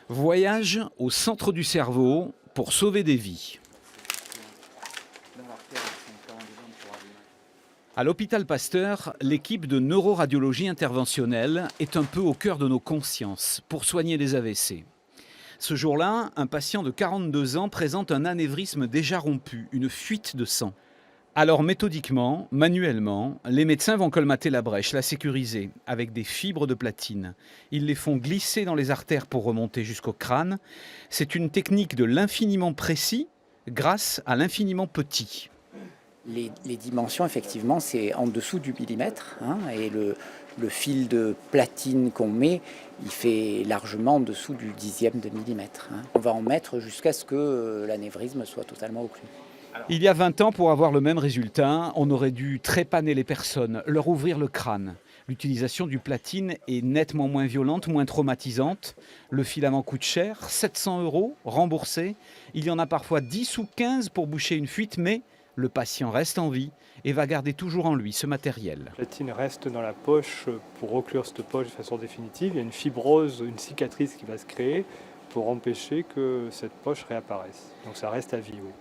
Voyage au centre du cerveau pour sauver des vies. À l'hôpital Pasteur, l'équipe de neuroradiologie interventionnelle est un peu au cœur de nos consciences pour soigner les AVC. Ce jour-là, un patient de 42 ans présente un anévrisme déjà rompu, une fuite de sang. Alors méthodiquement, manuellement, les médecins vont colmater la brèche, la sécuriser avec des fibres de platine. Ils les font glisser dans les artères pour remonter jusqu'au crâne. C'est une technique de l'infiniment précis grâce à l'infiniment petit. Les dimensions, effectivement, c'est en dessous du millimètre, et le fil de platine qu'on met, il fait largement en dessous du dixième de millimètre. On va en mettre jusqu'à ce que l'anévrisme soit totalement occlu. Il y a 20 ans, pour avoir le même résultat, on aurait dû trépaner les personnes, leur ouvrir le crâne. L'utilisation du platine est nettement moins violente, moins traumatisante. Le filament coûte cher, 700 € remboursé. Il y en a parfois 10 ou 15 pour boucher une fuite, mais le patient reste en vie et va garder toujours en lui ce matériel. La platine reste dans la poche pour reclure cette poche de façon définitive. Il y a une fibrose, une cicatrice qui va se créer pour empêcher que cette poche réapparaisse. Donc ça reste à vie, oui.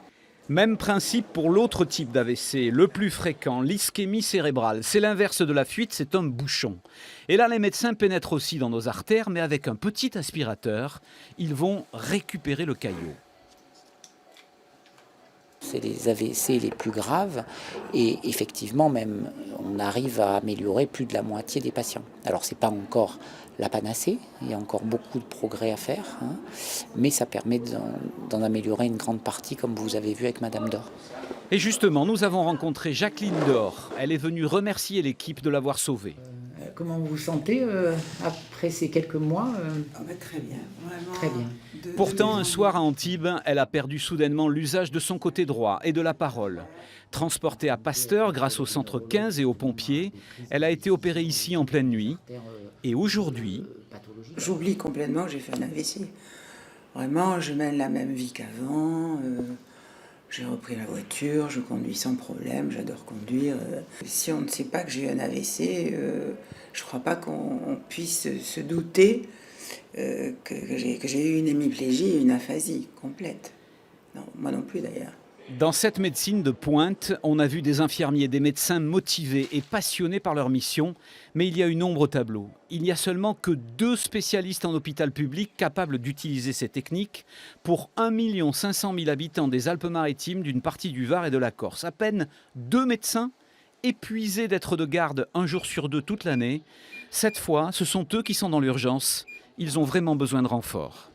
Même principe pour l'autre type d'AVC, le plus fréquent, l'ischémie cérébrale. C'est l'inverse de la fuite, c'est un bouchon. Et là, les médecins pénètrent aussi dans nos artères, mais avec un petit aspirateur, ils vont récupérer le caillot. C'est les AVC les plus graves et effectivement même on arrive à améliorer plus de la moitié des patients. Alors c'est pas encore la panacée, il y a encore beaucoup de progrès à faire, mais ça permet d'en améliorer une grande partie comme vous avez vu avec Madame Dor. Et justement, nous avons rencontré Jacqueline Dor. Elle est venue remercier l'équipe de l'avoir sauvée. Comment vous vous sentez après ces quelques mois Très bien, vraiment. Très bien. Pourtant, un soir à Antibes, elle a perdu soudainement l'usage de son côté droit et de la parole. Transportée à Pasteur grâce au centre 15 et aux pompiers, elle a été opérée ici en pleine nuit. Et aujourd'hui, J'oublie complètement que j'ai fait un AVC. Vraiment, je mène la même vie qu'avant. J'ai repris la voiture, je conduis sans problème, j'adore conduire. Si on ne sait pas que j'ai eu un AVC, je ne crois pas qu'on puisse se douter que j'ai eu une hémiplégie et une aphasie complète. Non, moi non plus d'ailleurs. dans cette médecine de pointe, on a vu des infirmiers, des médecins motivés et passionnés par leur mission, mais il y a une ombre au tableau. Il n'y a seulement que 2 spécialistes en hôpital public capables d'utiliser ces techniques pour 1 500 000 habitants des Alpes-Maritimes, d'une partie du Var et de la Corse. À peine 2 médecins épuisés d'être de garde 1 jour sur 2 toute l'année. Cette fois, ce sont eux qui sont dans l'urgence. Ils ont vraiment besoin de renfort.